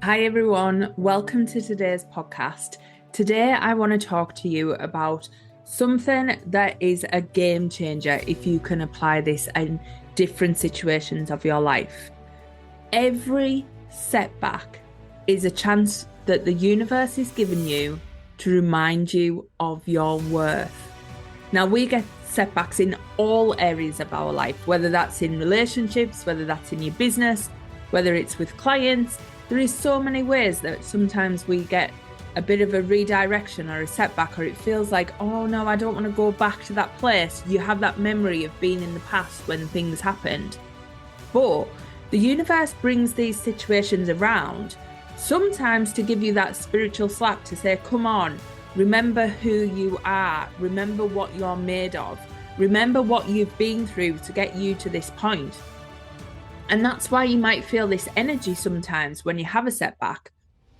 Hi everyone, welcome to today's podcast. Today I want to talk to you about something that is a game changer if you can apply this in different situations of your life. Every setback is a chance that the universe is giving you to remind you of your worth. Now, we get setbacks in all areas of our life, whether that's in relationships, whether that's in your business, whether it's with clients. There is so many ways that sometimes we get a bit of a redirection or a setback, or it feels like, oh no, I don't want to go back to that place. You have that memory of being in the past when things happened. But the universe brings these situations around, sometimes to give you that spiritual slap to say, come on, remember who you are, remember what you're made of, remember what you've been through to get you to this point. And that's why you might feel this energy sometimes when you have a setback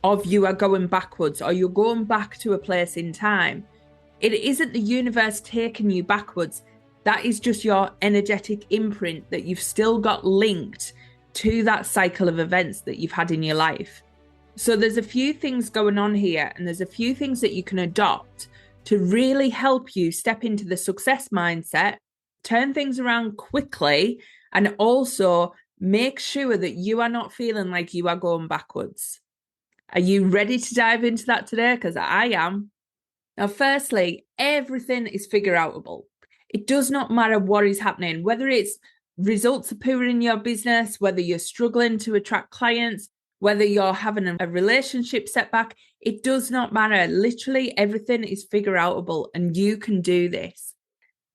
of you are going backwards or you're going back to a place in time. It isn't the universe taking you backwards. That is just your energetic imprint that you've still got linked to that cycle of events that you've had in your life. So there's a few things going on here, and there's a few things that you can adopt to really help you step into the success mindset, turn things around quickly, and also make sure that you are not feeling like you are going backwards. Are you ready to dive into that today? Because I am. Now, firstly, everything is figure outable. It does not matter what is happening, whether it's results are poor in your business, whether you're struggling to attract clients, whether you're having a relationship setback, it does not matter. Literally everything is figure outable, and you can do this.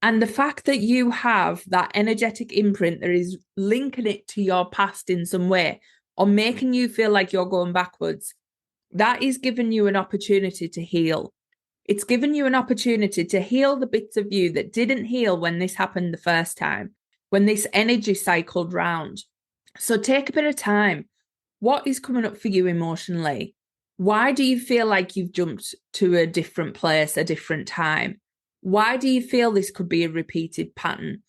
And the fact that you have that energetic imprint that is linking it to your past in some way or making you feel like you're going backwards, that is giving you an opportunity to heal. It's given you an opportunity to heal the bits of you that didn't heal when this happened the first time, when this energy cycled round. So take a bit of time. What is coming up for you emotionally? Why do you feel like you've jumped to a different place, a different time? Why do you feel this could be a repeated pattern?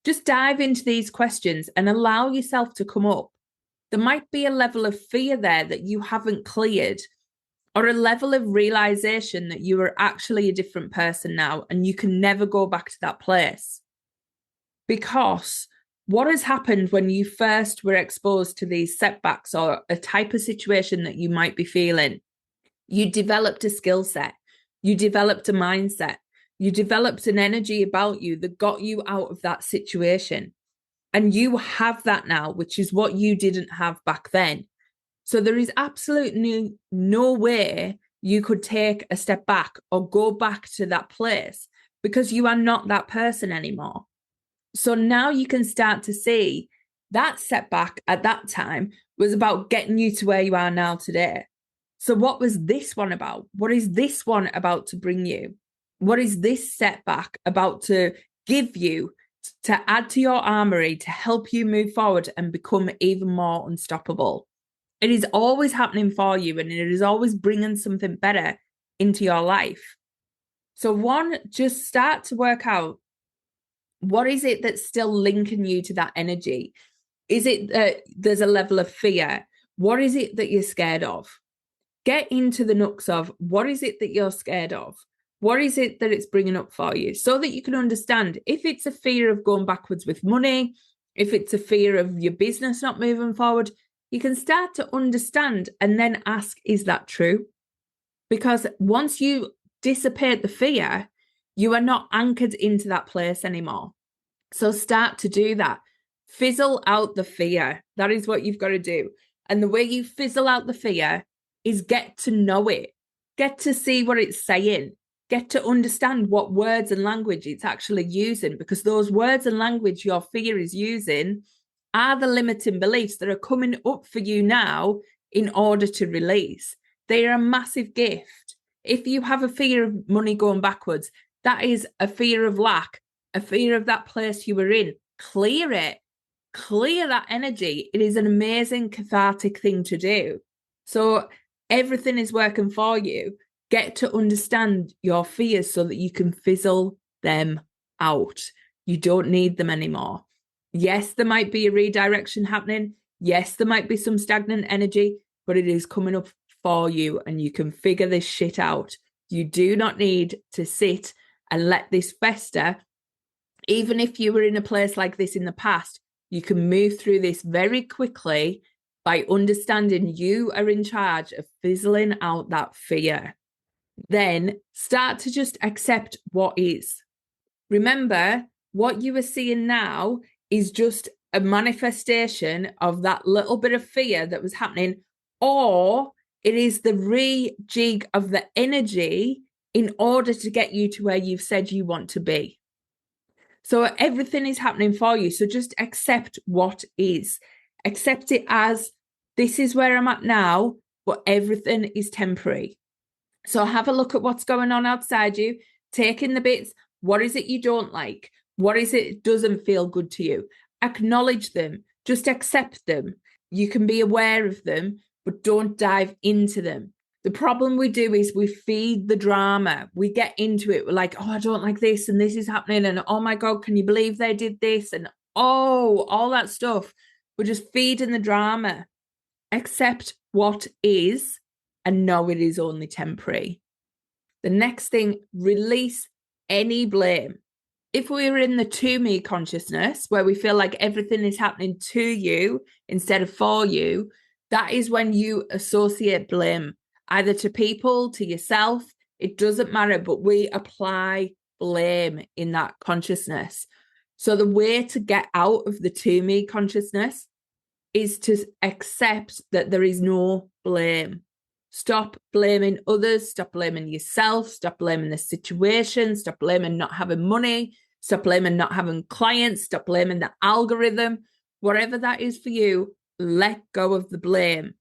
Just dive into these questions and allow yourself to come up. There might be a level of fear there that you haven't cleared, or a level of realization that you are actually a different person now and you can never go back to that place. Because what has happened when you first were exposed to these setbacks or a type of situation that you might be feeling? You developed a skill set, you developed a mindset, you developed an energy about you that got you out of that situation. And you have that now, which is what you didn't have back then. So there is absolutely no way you could take a step back or go back to that place because you are not that person anymore. So now you can start to see that setback at that time was about getting you to where you are now today. So what was this one about? What is this one about to bring you? What is this setback about to give you to add to your armory to help you move forward and become even more unstoppable? It is always happening for you, and it is always bringing something better into your life. So one, just start to work out, what is it that's still linking you to that energy? Is it that there's a level of fear? What is it that you're scared of? Get into the nooks of what is it that you're scared of? What is it that it's bringing up for you, so that you can understand if it's a fear of going backwards with money, if it's a fear of your business not moving forward, you can start to understand and then ask, is that true? Because once you dissipate the fear, you are not anchored into that place anymore. So start to do that. Fizzle out the fear. That is what you've got to do. And the way you fizzle out the fear is get to know it, get to see what it's saying, get to understand what words and language it's actually using, because those words and language your fear is using are the limiting beliefs that are coming up for you now in order to release. They are a massive gift. If you have a fear of money going backwards, that is a fear of lack, a fear of that place you were in. Clear it. Clear that energy. It is an amazing cathartic thing to do. So everything is working for you. Get to understand your fears so that you can fizzle them out. You don't need them anymore. Yes, there might be a redirection happening. Yes, there might be some stagnant energy. but it is coming up for you and you can figure this shit out. You do not need to sit and let this fester. Even if you were in a place like this in the past, you can move through this very quickly by understanding you are in charge of fizzling out that fear. Then start to just accept what is. Remember, what you are seeing now is just a manifestation of that little bit of fear that was happening, or it is the rejig of the energy in order to get you to where you've said you want to be. So everything is happening for you. So just accept what is. Accept it as, this is where I'm at now, but everything is temporary. So have a look at what's going on outside you. Take in the bits. What is it you don't like? What is it doesn't feel good to you? Acknowledge them. Just accept them. You can be aware of them, but don't dive into them. The problem we do is we feed the drama. We get into it. We're like, oh, I don't like this and this is happening. And oh my God, can you believe they did this? And oh, all that stuff. We're just feeding the drama. Accept what is and know it is only temporary. The next thing, release any blame. If we're in the to me consciousness, where we feel like everything is happening to you instead of for you, that is when you associate blame, either to people, to yourself. It doesn't matter, but we apply blame in that consciousness. So the way to get out of the to me consciousness is to accept that there is no blame. Stop blaming others, stop blaming yourself, stop blaming the situation, stop blaming not having money, stop blaming not having clients, stop blaming the algorithm. Whatever that is for you, let go of the blame.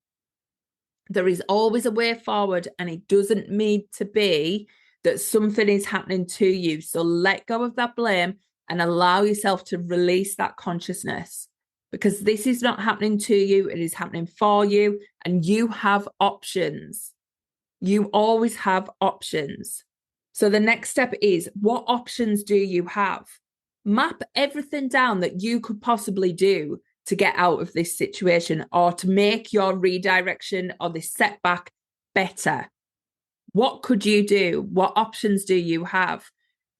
There is always a way forward, and it doesn't need to be that something is happening to you. So let go of that blame and allow yourself to release that consciousness, because this is not happening to you. It is happening for you, and you have options. You always have options. So the next step is, what options do you have? Map everything down that you could possibly do to get out of this situation or to make your redirection or this setback better. What could you do? What options do you have?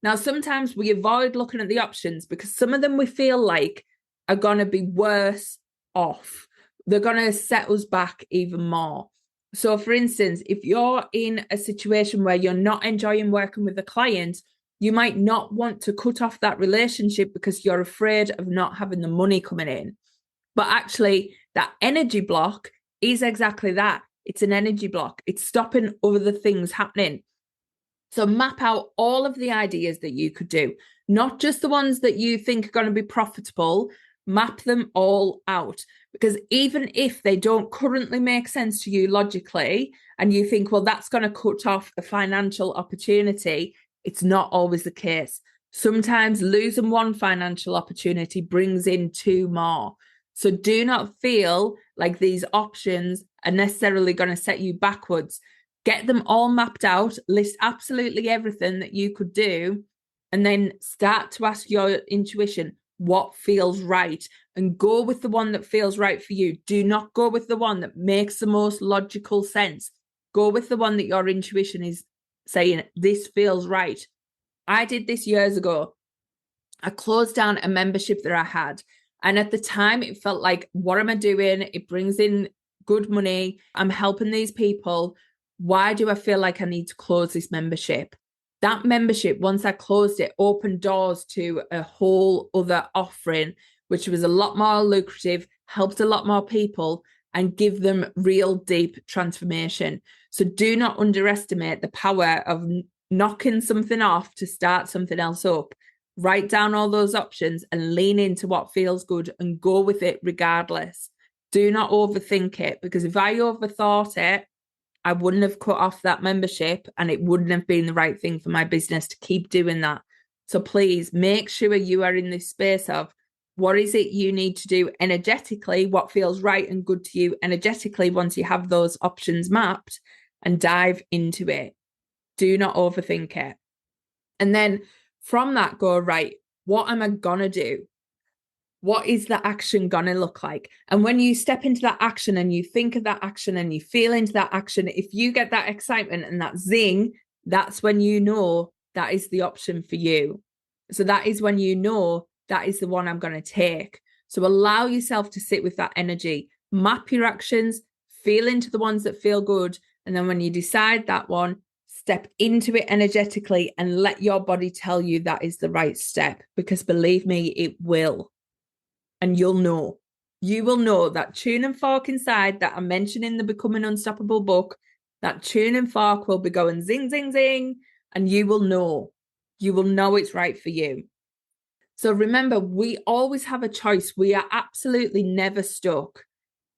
Now, sometimes we avoid looking at the options because some of them we feel like are going to be worse off. They're going to set us back even more. So, for instance, if you're in a situation where you're not enjoying working with a client, you might not want to cut off that relationship because you're afraid of not having the money coming in. But actually, that energy block is exactly that. It's an energy block. It's stopping other things happening. So map out all of the ideas that you could do, not just the ones that you think are going to be profitable. Map them all out, because even if they don't currently make sense to you logically, and you think, well, that's going to cut off a financial opportunity, it's not always the case. Sometimes losing one financial opportunity brings in two more. So do not feel like these options are necessarily going to set you backwards. Get them all mapped out, list absolutely everything that you could do, and then start to ask your intuition what feels right, and go with the one that feels right for you. Do not go with the one that makes the most logical sense. Go with the one that your intuition is saying, this feels right. I did this years ago. I closed down a membership that I had. And at the time, it felt like, what am I doing? It brings in good money. I'm helping these people. Why do I feel like I need to close this membership? That membership, once I closed it, opened doors to a whole other offering, which was a lot more lucrative, helped a lot more people, and give them real deep transformation. So do not underestimate the power of knocking something off to start something else up. Write down all those options and lean into what feels good and go with it regardless. Do not overthink it, because if I overthought it, I wouldn't have cut off that membership and it wouldn't have been the right thing for my business to keep doing that. So please make sure you are in this space of, what is it you need to do energetically, what feels right and good to you energetically once you have those options mapped, and dive into it. Do not overthink it. And then from that, go, right, what am I going to do? what is the action going to look like? And when you step into that action and you think of that action and you feel into that action, if you get that excitement and that zing, that's when you know that is the option for you. So that is when you know that is the one I'm going to take. So allow yourself to sit with that energy, map your actions, feel into the ones that feel good. And then when you decide that one, step into it energetically and let your body tell you that is the right step, because believe me, it will. And you'll know. You will know that tune and fork inside that I mentioned in the Becoming Unstoppable book, that tune and fork will be going zing, zing, zing, and you will know. You will know it's right for you. So remember, we always have a choice. We are absolutely never stuck.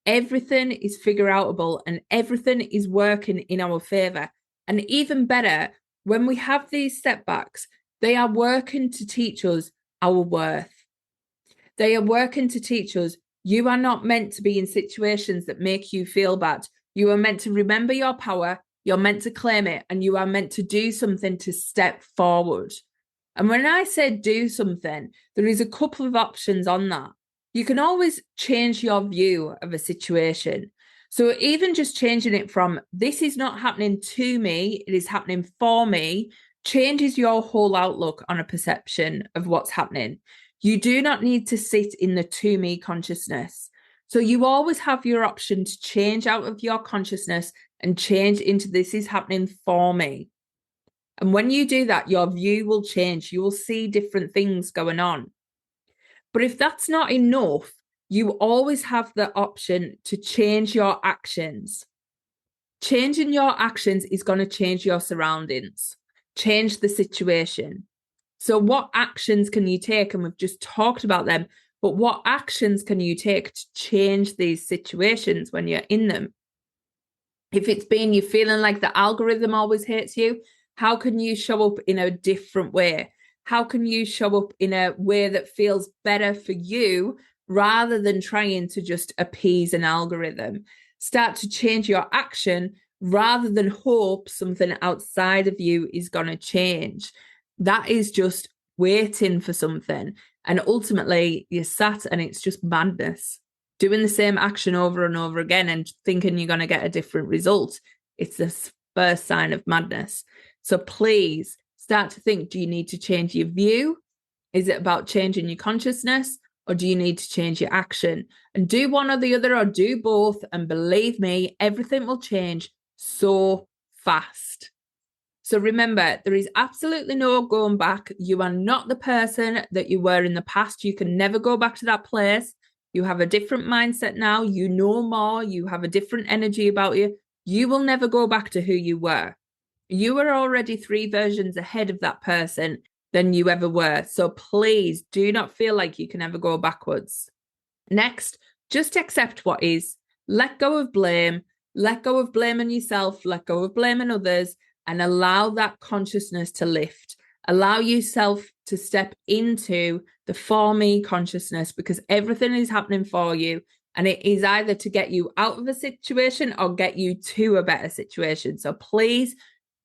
Everything is figure outable and everything is working in our favor. And even better, when we have these setbacks, they are working to teach us our worth. They are working to teach us you are not meant to be in situations that make you feel bad. You are meant to remember your power. You're meant to claim it, and you are meant to do something to step forward. And when I say do something, there is a couple of options on that. You can always change your view of a situation. So even just changing it from this is not happening to me, it is happening for me, changes your whole outlook on a perception of what's happening. You do not need to sit in the to me consciousness. So you always have your option to change out of your consciousness and change into this is happening for me. And when you do that, your view will change. You will see different things going on. But if that's not enough, you always have the option to change your actions. Changing your actions is going to change your surroundings, change the situation. So what actions can you take? And we've just talked about them, but what actions can you take to change these situations when you're in them? If it's been you feeling like the algorithm always hates you, how can you show up in a different way? How can you show up in a way that feels better for you rather than trying to just appease an algorithm? Start to change your action rather than hope something outside of you is going to change. That is just waiting for something. And ultimately, you're sat and it's just madness. Doing the same action over and over again and thinking you're going to get a different result. It's the first sign of madness. So please start to think, do you need to change your view? Is it about changing your consciousness? Or do you need to change your action? And do one or the other or do both. And believe me, everything will change so fast. So remember, there is absolutely no going back. You are not the person that you were in the past. You can never go back to that place. You have a different mindset now. You know more. You have a different energy about you. You will never go back to who you were. You are already 3 versions ahead of that person than you ever were. So please do not feel like you can ever go backwards. Next, just accept what is. Let go of blame. Let go of blaming yourself. Let go of blaming others. And allow that consciousness to lift. Allow yourself to step into the for me consciousness, because everything is happening for you. And it is either to get you out of a situation or get you to a better situation. So please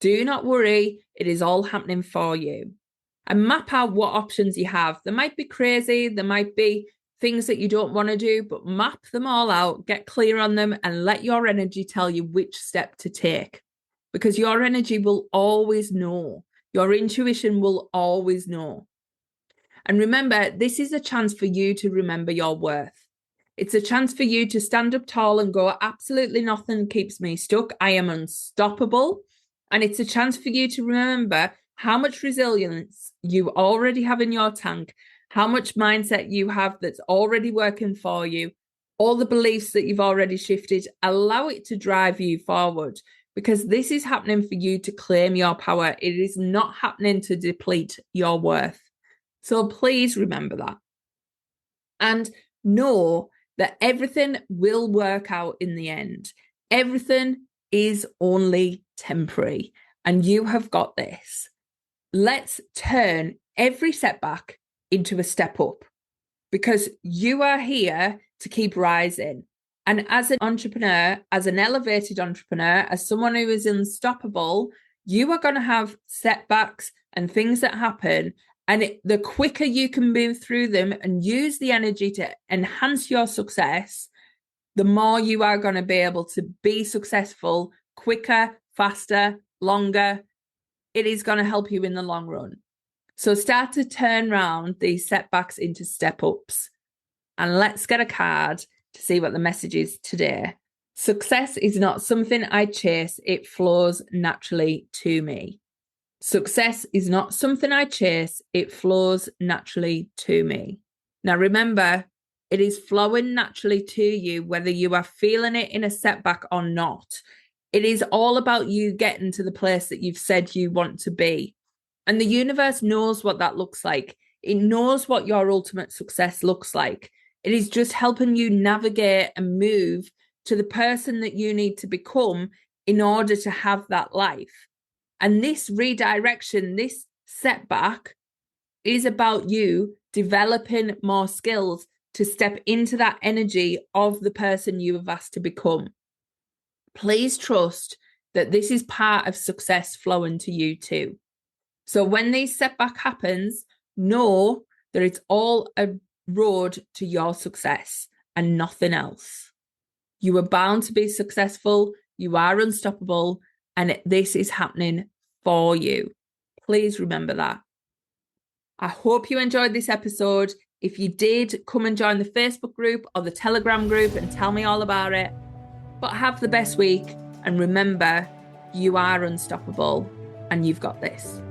do not worry. It is all happening for you. And map out what options you have. There might be crazy. There might be things that you don't want to do, but map them all out, get clear on them, and let your energy tell you which step to take. Because your energy will always know. Your intuition will always know. And remember, this is a chance for you to remember your worth. It's a chance for you to stand up tall and go, absolutely nothing keeps me stuck. I am unstoppable. And it's a chance for you to remember how much resilience you already have in your tank, how much mindset you have that's already working for you, all the beliefs that you've already shifted. Allow it to drive you forward. Because this is happening for you to claim your power. It is not happening to deplete your worth. So please remember that. And know that everything will work out in the end. Everything is only temporary. And you have got this. Let's turn every setback into a step up. Because you are here to keep rising. And as an entrepreneur, as an elevated entrepreneur, as someone who is unstoppable, you are going to have setbacks and things that happen. And the quicker you can move through them and use the energy to enhance your success, the more you are going to be able to be successful quicker, faster, longer. It is going to help you in the long run. So start to turn around these setbacks into step ups. And let's get a card to see what the message is today. Success is not something I chase, it flows naturally to me. Success is not something I chase, it flows naturally to me. Now remember, it is flowing naturally to you, whether you are feeling it in a setback or not. It is all about you getting to the place that you've said you want to be. And the universe knows what that looks like. It knows what your ultimate success looks like. It is just helping you navigate and move to the person that you need to become in order to have that life. And this redirection, this setback, is about you developing more skills to step into that energy of the person you have asked to become. Please trust that this is part of success flowing to you too. So when this setback happens, know that it's all a road to your success and nothing else. You are bound to be successful. You are unstoppable. And this is happening for you. Please remember that. I hope you enjoyed this episode. If you did, come and join the Facebook group or the Telegram group and tell me all about it. But have the best week. And remember, you are unstoppable and you've got this.